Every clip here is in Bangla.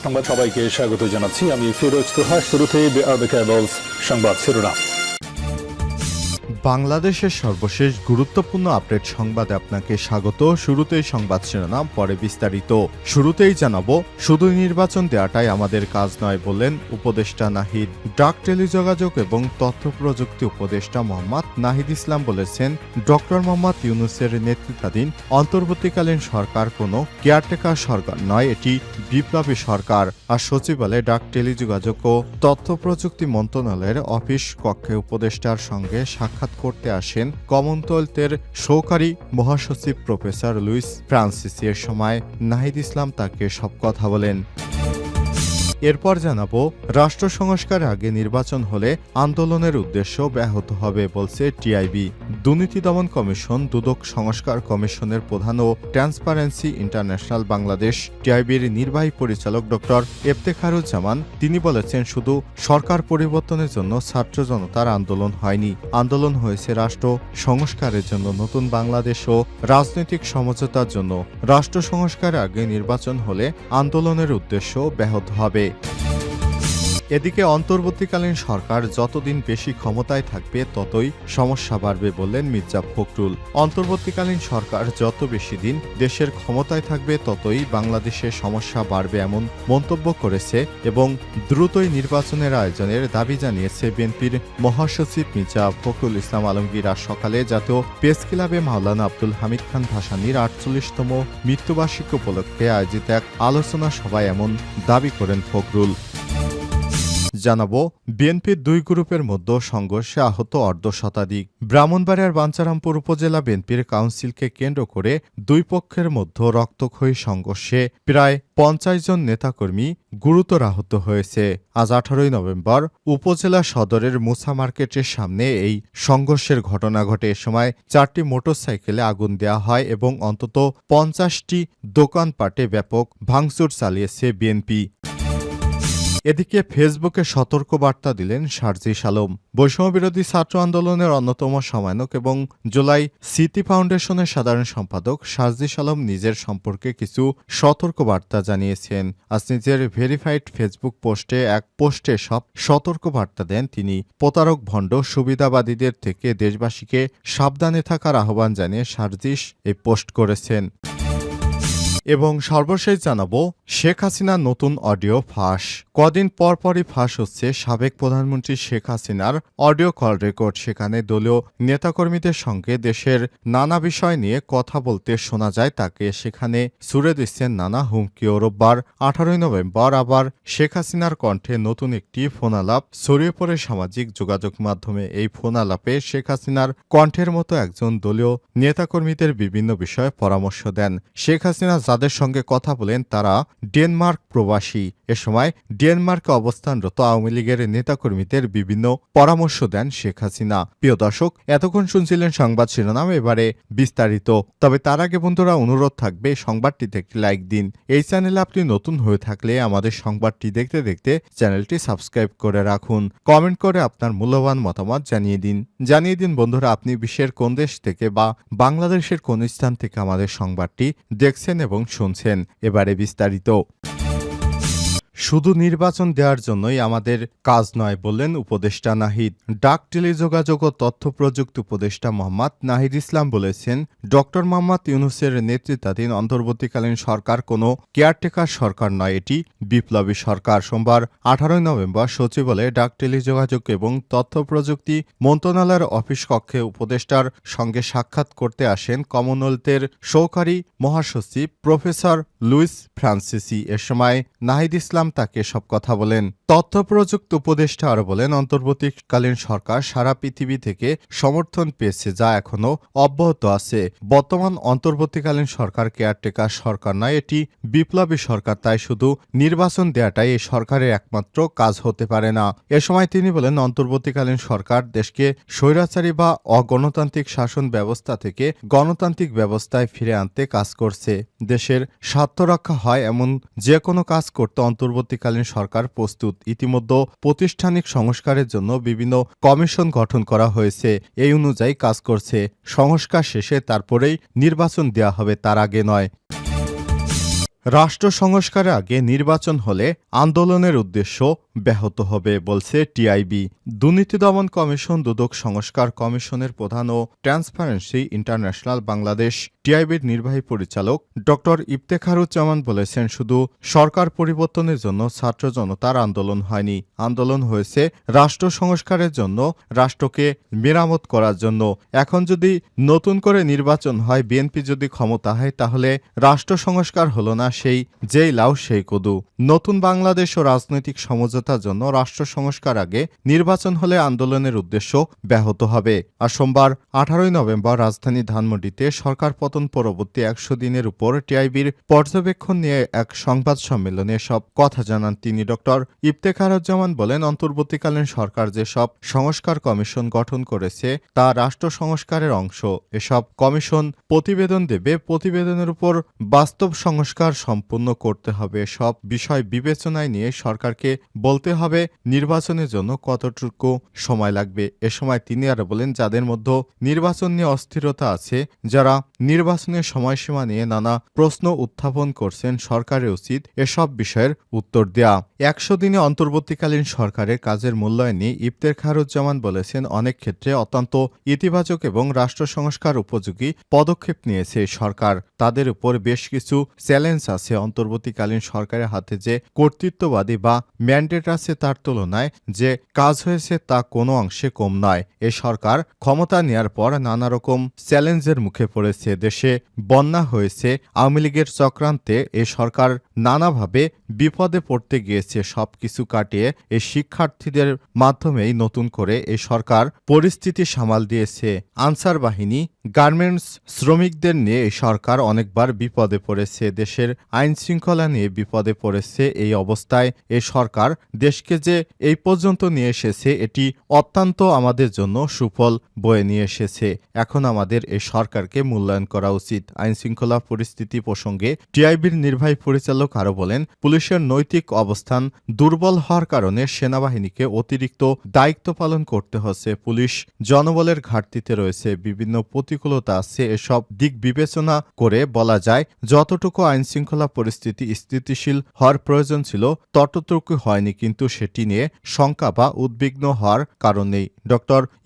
সংবাদ সবাইকে স্বাগত জানাচ্ছি। আমি ফিরোজ তোহা। শুরুতেই সংবাদ শিরোনাম। বাংলাদেশের সর্বশেষ গুরুত্বপূর্ণ আপডেট সংবাদে আপনাকে স্বাগত। শুরুতেই সংবাদ শিরোনাম, পরে বিস্তারিত। শুরুতেই জানাবো, শুধু নির্বাচন দেওয়াটাই আমাদের কাজ নয় বললেন উপদেষ্টা নাহিদ। ডাক, টেলিযোগাযোগ এবং তথ্য প্রযুক্তি উপদেষ্টা মোহাম্মদ নাহিদ ইসলাম বলেছেন, ডক্টর মোহাম্মদ ইউনূসের নেতৃত্বাধীন অন্তর্বর্তীকালীন সরকার কোনো কেয়ারটেকার সরকার নয়, এটি বিপ্লবী সরকার। আর সচিবালয়ে ডাক, টেলিযোগাযোগ ও তথ্য প্রযুক্তি মন্ত্রণালয়ের অফিস কক্ষে উপদেষ্টার সঙ্গে সাক্ষাৎ করতে আসেন কমনওয়েলথের সহকারী মহাসচিব প্রফেসর লুইস ফ্রান্সিসি। এর সময় নাহিদ ইসলাম তাকে সব কথা বলেন। এরপর জানাবো, রাষ্ট্র সংস্কারের আগে নির্বাচন হলে আন্দোলনের উদ্দেশ্য ব্যাহত হবে বলছে টিআইবি। দুর্নীতি দমন কমিশন, দুদক সংস্কার কমিশনের প্রধান ও ট্রান্সপারেন্সি ইন্টারন্যাশনাল বাংলাদেশ টিআইবির নির্বাহী পরিচালক ডক্টর ইফতেখারুজ্জামান তিনি বলেছেন, শুধু সরকার পরিবর্তনের জন্য ছাত্র জনতার আন্দোলন হয়নি, আন্দোলন হয়েছে রাষ্ট্র সংস্কারের জন্য, নতুন বাংলাদেশ ও রাজনৈতিক সমঝোতার জন্য। রাষ্ট্র সংস্কারের আগে নির্বাচন হলে আন্দোলনের উদ্দেশ্য ব্যাহত হবে। এদিকে অন্তর্বর্তীকালীন সরকার যতদিন বেশি ক্ষমতায় থাকবে ততই সমস্যা বাড়বে বললেন মির্জা ফখরুল। অন্তর্বর্তীকালীন সরকার যত বেশি দিন দেশের ক্ষমতায় থাকবে ততই বাংলাদেশের সমস্যা বাড়বে এমন মন্তব্য করেছে এবং দ্রুতই নির্বাচনের আয়োজনের দাবি জানিয়েছে বিএনপির মহাসচিব মির্জা ফখরুল ইসলাম আলমগীর। আজ সকালে জাতীয় প্রেস ক্লাবে মাওলানা আব্দুল হামিদ খান ভাসানীর 48তম মৃত্যুবার্ষিকী উপলক্ষে আয়োজিত এক আলোচনা সভায় এমন দাবি করেন ফখরুল। জানাবো, বিএনপির দুই গ্রুপের মধ্যে সংঘর্ষে আহত অর্ধশতাধিক। ব্রাহ্মণবাড়িয়ার বাঞ্ছারামপুর উপজেলা বিএনপির কাউন্সিলকে কেন্দ্র করে দুই পক্ষের মধ্যে রক্তক্ষয়ী সংঘর্ষে প্রায় 50 জন নেতাকর্মী গুরুতর আহত হয়েছে। আজ 18 নভেম্বর উপজেলা সদরের মুসা মার্কেটের সামনে এই সংঘর্ষের ঘটনা ঘটে। এ সময় 4টি মোটরসাইকেলে আগুন দেওয়া হয় এবং অন্তত 50টি দোকানপাটে ব্যাপক ভাঙচুর চালিয়েছে বিএনপি। এদিকে ফেসবুকে সতর্কবার্তা দিলেন সার্জিস আলম। বৈষম্যবিরোধী ছাত্র আন্দোলনের অন্যতম সমন্বয়ক এবং জুলাই স্মৃতি ফাউন্ডেশনের সাধারণ সম্পাদক সার্জিস আলম নিজের সম্পর্কে কিছু সতর্কবার্তা জানিয়েছেন। আজ নিজের ভেরিফাইড ফেসবুক পোস্টে সব সতর্কবার্তা দেন তিনি। প্রতারক, ভণ্ড, সুবিধাবাদীদের থেকে দেশবাসীকে সাবধানে থাকার আহ্বান জানিয়ে সার্জিস এই পোস্ট করেছেন। এবং সর্বশেষ জানাবো, শেখ হাসিনার নতুন অডিও ফাঁস। কদিন পরপরই ফাঁস হচ্ছে সাবেক প্রধানমন্ত্রী শেখ হাসিনার অডিও কল রেকর্ড। সেখানে দলীয় নেতাকর্মীদের সঙ্গে দেশের নানা বিষয় নিয়ে কথা বলতে শোনা যায় তাকে। সেখানে ছুড়ে দিচ্ছেন নানা হুমকি। রোববার 18 নভেম্বর আবার শেখ হাসিনার কণ্ঠে নতুন একটি ফোনালাপ ছড়িয়ে পড়ে সামাজিক যোগাযোগ মাধ্যমে। এই ফোনালাপে শেখ হাসিনার কণ্ঠের মতো একজন দলীয় নেতাকর্মীদের বিভিন্ন বিষয়ে পরামর্শ দেন। শেখ হাসিনা যাদের সঙ্গে কথা বলেন তারা ডেনমার্ক প্রবাসী। এ সময় ডেনমার্কে অবস্থানরত আওয়ামী লীগের নেতাকর্মীদের বিভিন্ন পরামর্শ দেন শেখ হাসিনা। প্রিয় দর্শক, এতক্ষণ শুনছিলেন সংবাদ শিরোনাম, এবারে বিস্তারিত। তবে তার আগে বন্ধুরা অনুরোধ থাকবে সংবাদটিতে একটি লাইক দিন। এই চ্যানেলে আপনি নতুন হয়ে থাকলে আমাদের সংবাদটি দেখতে দেখতে চ্যানেলটি সাবস্ক্রাইব করে রাখুন। কমেন্ট করে আপনার মূল্যবান মতামত জানিয়ে দিন বন্ধুরা, আপনি বিশ্বের কোন দেশ থেকে বা বাংলাদেশের কোন স্থান থেকে আমাদের সংবাদটি দেখছেন এবং শুনছেন। এবারে বিস্তারিত। শুধু নির্বাচন দেওয়ার জন্যই আমাদের কাজ নয় বললেন উপদেষ্টা নাহিদ। ডাক, টেলিযোগাযোগ ও তথ্য প্রযুক্তি উপদেষ্টা মোহাম্মদ নাহিদ ইসলাম বলেছেন, ডক্টর মোহাম্মদ ইউনূসের নেতৃত্বাধীন অন্তর্বর্তীকালীন সরকার কোনো কেয়ারটেকার সরকার নয়, এটি বিপ্লবী সরকার। সোমবার 18 নভেম্বর সচিবালয়ে ডাক, টেলিযোগাযোগ এবং তথ্য প্রযুক্তি মন্ত্রণালয়ের অফিস কক্ষে উপদেষ্টার সঙ্গে সাক্ষাৎ করতে আসেন কমনওয়েলথের সহকারী মহাসচিব প্রফেসর লুইস ফ্রান্সিসি। এর সময় নাহিদ ইসলাম তাকে সব কথা বলেন। তথ্য প্রযুক্তি উপদেষ্টা আরও বলেন, অন্তর্বর্তীকালীন সরকার সারা পৃথিবী থেকে সমর্থন পেয়েছে, যা এখনও অব্যাহত আছে। বর্তমান অন্তর্বর্তীকালীন সরকার কেয়ারটেকার সরকার নয়, এটি বিপ্লবী সরকার। তাই শুধু নির্বাচন দেওয়াটাই এই সরকারের একমাত্র কাজ হতে পারে না। এ সময় তিনি বলেন, অন্তর্বর্তীকালীন সরকার দেশকে স্বৈরাচারী বা অগণতান্ত্রিক শাসন ব্যবস্থা থেকে গণতান্ত্রিক ব্যবস্থায় ফিরে আনতে কাজ করছে। দেশের স্বার্থ রক্ষা হয় এমন যে কোনো কাজ করতে অন্তর্বর্তীকালীন সরকার প্রস্তুত। ইতিমধ্যে প্রাতিষ্ঠানিক সংস্কারের জন্য বিভিন্ন কমিশন গঠন করা হয়েছে, এই অনুযায়ী কাজ করছে। সংস্কার শেষে তারপরেই নির্বাচন দেওয়া হবে, তার আগে নয়। রাষ্ট্র সংস্কারের আগে নির্বাচন হলে আন্দোলনের উদ্দেশ্য ব্যাহত হবে বলছে টিআইবি। দুর্নীতি দমন কমিশন, দুদক সংস্কার কমিশনের প্রধান ও ট্রান্সপারেন্সি ইন্টারন্যাশনাল বাংলাদেশ টিআইবির নির্বাহী পরিচালক ড ইফতেখারুজ্জামান বলেছেন, শুধু সরকার পরিবর্তনের জন্য ছাত্র জনতার আন্দোলন হয়নি, আন্দোলন হয়েছে রাষ্ট্র সংস্কারের জন্য, রাষ্ট্রকে মেরামত করার জন্য। এখন যদি নতুন করে নির্বাচন হয়, বিএনপি যদি ক্ষমতা হয়, তাহলে রাষ্ট্র সংস্কার হলো না, সেই যেই লাউ সেই কদু। নতুন বাংলাদেশ ও রাজনৈতিক সমঝোতার জন্য রাষ্ট্র সংস্কার আগে নির্বাচন হলে আন্দোলনের উদ্দেশ্য ব্যাহত হবে। আর সোমবার 18 নভেম্বর রাজধানী ধানমন্ডিতে সরকার পতন পরবর্তী 100 দিনের উপর টিআইবির পর্যবেক্ষণ নিয়ে এক সংবাদ সম্মেলনে সব কথা জানান তিনি। ড ইফতেখারুজ্জামান বলেন, অন্তর্বর্তীকালীন সরকার যেসব সংস্কার কমিশন গঠন করেছে তা রাষ্ট্র সংস্কারের অংশ। এসব কমিশন প্রতিবেদন দেবে, প্রতিবেদনের উপর বাস্তব সংস্কার সম্পূর্ণ করতে হবে। সব বিষয় বিবেচনায় নিয়ে সরকারকে বলতে হবে নির্বাচনের জন্য কতটুকু সময় লাগবে। এ সময় তিনি আরো বলেন, যাদের মধ্যে নির্বাচন নিয়ে অস্থিরতা আছে, যারা নির্বাচনের সময়সীমা নিয়ে নানা প্রশ্ন উত্থাপন করছেন, সরকারের উচিত এসব বিষয়ের উত্তর দেয়া। 100 দিনে অন্তর্বর্তীকালীন সরকারের কাজের মূল্যায়ন নিয়ে ইফতেখারুজ্জামান বলেছেন, অনেক ক্ষেত্রে অত্যন্ত ইতিবাচক এবং রাষ্ট্র সংস্কার উপযোগী পদক্ষেপ নিয়েছে সরকার। তাদের উপর বেশ কিছু চ্যালেঞ্জ আছে। অন্তর্বর্তীকালীন সরকারের হাতে যে কর্তৃত্ববাদী বা ম্যান্ডেট আছে তার তুলনায় যে কাজ হয়েছে তা কোনো অংশে কম নয়। এ সরকার ক্ষমতা নেয়ার পর নানা রকম চ্যালেঞ্জের মুখে পড়েছে। দেশে বন্যা হয়েছে, আওয়ামী লীগের চক্রান্তে এ সরকার নানাভাবে বিপদে পড়তে গিয়েছে। সবকিছু কাটিয়ে এই শিক্ষার্থীদের মাধ্যমেই নতুন করে এই সরকার পরিস্থিতি সামাল দিয়েছে। আনসার বাহিনী, গার্মেন্টস শ্রমিকদের নিয়ে এই সরকার অনেকবার বিপদে পড়েছে। দেশের আইন শৃঙ্খলা নিয়ে বিপদে পড়েছে। এই অবস্থায় এ সরকার দেশকে যে এই পর্যন্ত নিয়ে এসেছে, এটি অত্যন্ত আমাদের জন্য সুফল বয়ে নিয়ে এসেছে। এখন আমাদের এই সরকারকে মূল্যায়ন করা উচিত। আইন শৃঙ্খলা পরিস্থিতি প্রসঙ্গে টিআইবির নির্বাহী পরিচালক আরও বলেন, পুলিশের নৈতিক অবস্থান দুর্বল হওয়ার কারণে সেনাবাহিনীকে অতিরিক্ত দায়িত্ব পালন করতে হচ্ছে। পুলিশ জনবলের ঘাটতিতে রয়েছে, বিভিন্ন প্রতিকূলতা আছে। এসব দিক বিবেচনা করে বলা যায়, যতটুকু আইন শৃঙ্খলা পরিস্থিতি স্থিতিশীল হওয়ার প্রয়োজন ছিল ততটুকু হয়নি, কিন্তু সেটি নিয়ে শঙ্কা বা উদ্বিগ্ন হওয়ার কারণ নেই। ড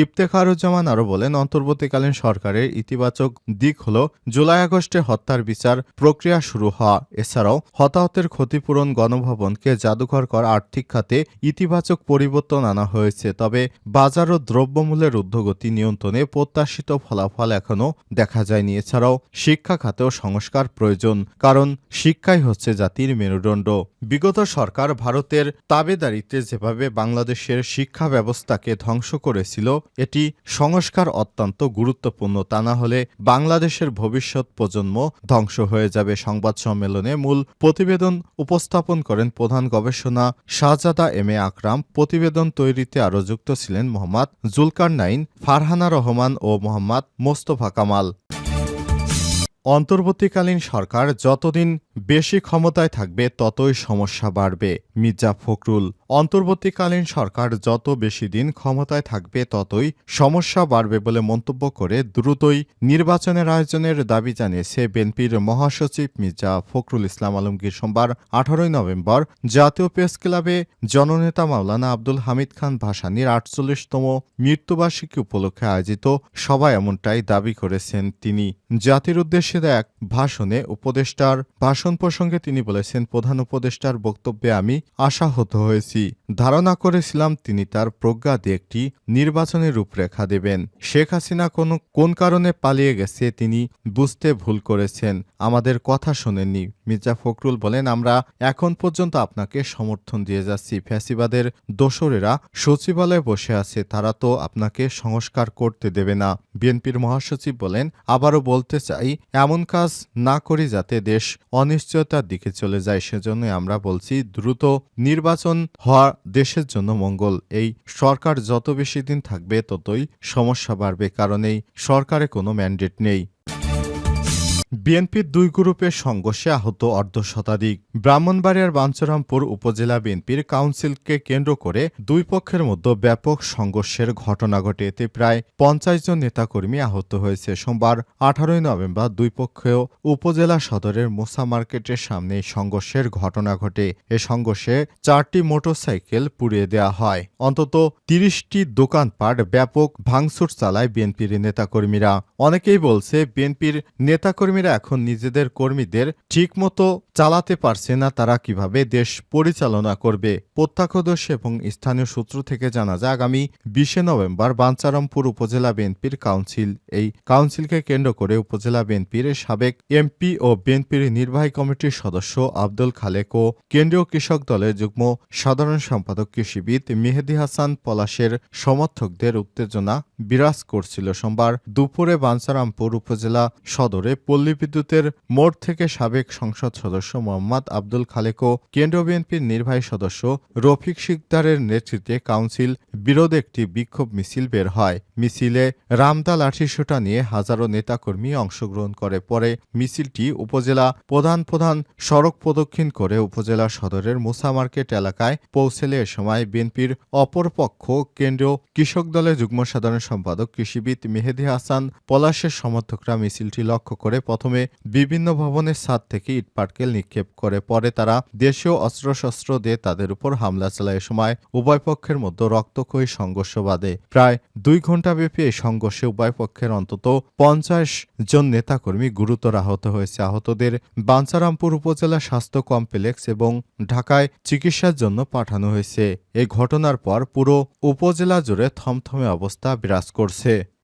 ইফতেখারুজ্জামান আরও বলেন, অন্তর্বর্তীকালীন সরকারের ইতিবাচক দিক হল জুলাই আগস্টে হত্যার বিচার প্রক্রিয়া শুরু হওয়া। এছাড়াও হতাহতের ক্ষতিপূরণ, গণভবনকে জাদুঘর করা, আর্থিক খাতে ইতিবাচক পরিবর্তন আনা হয়েছে। তবে বাজার ও দ্রব্যমূল্যের ঊর্ধ্বগতি নিয়ন্ত্রণে প্রত্যাশিত ফলাফল এখনও দেখা যায়নি। এছাড়াও শিক্ষা খাতেও সংস্কার প্রয়োজন, কারণ শিক্ষাই হচ্ছে জাতির মেরুদণ্ড। বিগত সরকার ভারতের তাবেদারিতে যেভাবে বাংলাদেশের শিক্ষা ব্যবস্থাকে ধ্বংস করেছিল, এটি সংস্কার অত্যন্ত গুরুত্বপূর্ণ। তা না হলে বাংলাদেশের ভবিষ্যৎ প্রজন্ম ধ্বংস হয়ে যাবে। সংবাদ সম্মেলনে মূল প্রতিবেদন উপস্থাপন করেন প্রধান গবেষণা শাহজাদা এম এ আকরাম। প্রতিবেদন তৈরিতে আরও যুক্ত ছিলেন মোহাম্মদ জুলকারনাইন, ফারহানা রহমান ও মোহাম্মদ মোস্তফা কামাল। অন্তর্বর্তীকালীন সরকার যতদিন বেশি ক্ষমতায় থাকবে ততই সমস্যা বাড়বে, মির্জা ফখরুল। অন্তর্বর্তীকালীন সরকার যত বেশি দিন ক্ষমতায় থাকবে ততই সমস্যা বাড়বে বলে মন্তব্য করে দ্রুতই নির্বাচনের আয়োজনের দাবি জানিয়েছে বিএনপির মহাসচিব মির্জা ফখরুল ইসলাম আলমগীর। সোমবার 18 নভেম্বর জাতীয় প্রেস ক্লাবে জননেতা মাওলানা আব্দুল হামিদ খান ভাসানীর 48তম মৃত্যুবার্ষিকী উপলক্ষে আয়োজিত সভায় এমনটাই দাবি করেছেন তিনি। জাতির উদ্দেশ্যে এক ভাষণে উপদেষ্টার ভাষণ প্রসঙ্গে তিনি বলেছেন, প্রধান উপদেষ্টার বক্তব্যে আমি আশাহত হয়েছি। ধারণা করেছিলাম তিনি তার প্রজ্ঞা দিয়ে একটি নির্বাচনের রূপরেখা দেবেন। শেখ হাসিনা কোন কারণে পালিয়ে গেছে তিনি বুঝতে ভুল করেছেন, আমাদের কথা শোনেননি। মির্জা ফখরুল বলেন, আমরা এখন পর্যন্ত আপনাকে সমর্থন দিয়ে যাচ্ছি। ফ্যাসিবাদের দোসরেরা সচিবালয়ে বসে আছে, তারা তো আপনাকে সংস্কার করতে দেবে না। বিএনপির মহাসচিব বলেন, আবারও বলতে চাই, এমন কাজ না করি যাতে দেশ অনিশ্চয়তার দিকে চলে যায়। সেজন্য আমরা বলছি, দ্রুত নির্বাচন হওয়া দেশের জন্য মঙ্গল। এই সরকার যত বেশি দিন থাকবে ততই সমস্যা বাড়বে, কারণ এই সরকারে কোনো ম্যান্ডেট নেই। বিএনপির দুই গ্রুপের সংঘর্ষে আহত অর্ধশতাধিক। ব্রাহ্মণবাড়িয়ার বাঞ্ছারামপুর উপজেলা বিএনপির কাউন্সিলকে কেন্দ্র করে দুই পক্ষের মধ্যে ব্যাপক সংঘর্ষের ঘটনা ঘটে। এতে প্রায় 50 জন নেতাকর্মী আহত হয়েছে। সোমবার 18 নভেম্বর দুই পক্ষেও উপজেলা সদরের মুসা মার্কেটের সামনে সংঘর্ষের ঘটনা ঘটে। এ সংঘর্ষে 4টি মোটরসাইকেল পুড়িয়ে দেওয়া হয়। অন্তত 30টি দোকানপাট ব্যাপক ভাঙচুর চালায় বিএনপির নেতাকর্মীরা। অনেকেই বলছে বিএনপির নেতাকর্মীরা এখন নিজেদের কর্মীদের ঠিকমতো চালাতে পারছে না, তারা কিভাবে দেশ পরিচালনা করবে। প্রত্যক্ষদর্শী এবং স্থানীয় সূত্র থেকে জানা যায় আগামী 20 নভেম্বর বাঞ্ছারামপুর উপজেলা বিএনপির কাউন্সিল। এই কাউন্সিলকে কেন্দ্র করে উপজেলা বিএনপির সাবেক এমপি ও বিএনপির নির্বাহী কমিটির সদস্য আব্দুল খালেক ও কেন্দ্রীয় কৃষক দলের যুগ্ম সাধারণ সম্পাদক কৃষিবিদ মেহেদী হাসান পলাশের সমর্থকদের উত্তেজনা বিরাজ করছিল। সোমবার দুপুরে বাঞ্ছারামপুর উপজেলা সদরে পল্লী বিদ্যুতের মোড় থেকে সাবেক সংসদ সদস্য মোহাম্মদ আব্দুল খালেক ও কেন্দ্রীয় বিএনপির নির্বাহী সদস্য রফিক শিকদারের নেতৃত্বে কাউন্সিল বিরোধে একটি বিক্ষোভ মিছিল বের হয়। মিছিলে রামদা লাঠিসোঁটা নিয়ে হাজারো নেতাকর্মী অংশগ্রহণ করে। পরে মিছিলটি উপজেলা প্রধান সড়ক প্রদক্ষিণ করে উপজেলা সদরের মুসা মার্কেট এলাকায় পৌঁছলে এ সময় বিএনপির অপরপক্ষ কেন্দ্রীয় কৃষক দলের যুগ্ম সাধারণ সম্পাদক কৃষিবিদ মেহেদী হাসান পলাশের সমর্থকরা মিছিলটি লক্ষ্য করে প্রথমে বিভিন্ন ভবনের ছাদ থেকে ইটপাটকেল নিক্ষেপ করে। পরে তারা দেশীয় অস্ত্রশস্ত্র দিয়ে তাদের উপর হামলা চালায়। এ সময় উভয় পক্ষের মধ্যে রক্তক্ষয়ী সংঘর্ষ বাধে। প্রায় 2 ঘণ্টাব্যাপী এই সংঘর্ষে উভয় পক্ষের অন্তত 50 জন নেতাকর্মী গুরুতর আহত হয়েছে। আহতদের বাঞ্ছারামপুর উপজেলা স্বাস্থ্য কমপ্লেক্স এবং ঢাকায় চিকিৎসার জন্য পাঠানো হয়েছে। এই ঘটনার পর পুরো উপজেলা জুড়ে থমথমে অবস্থা বিরাজ করছে।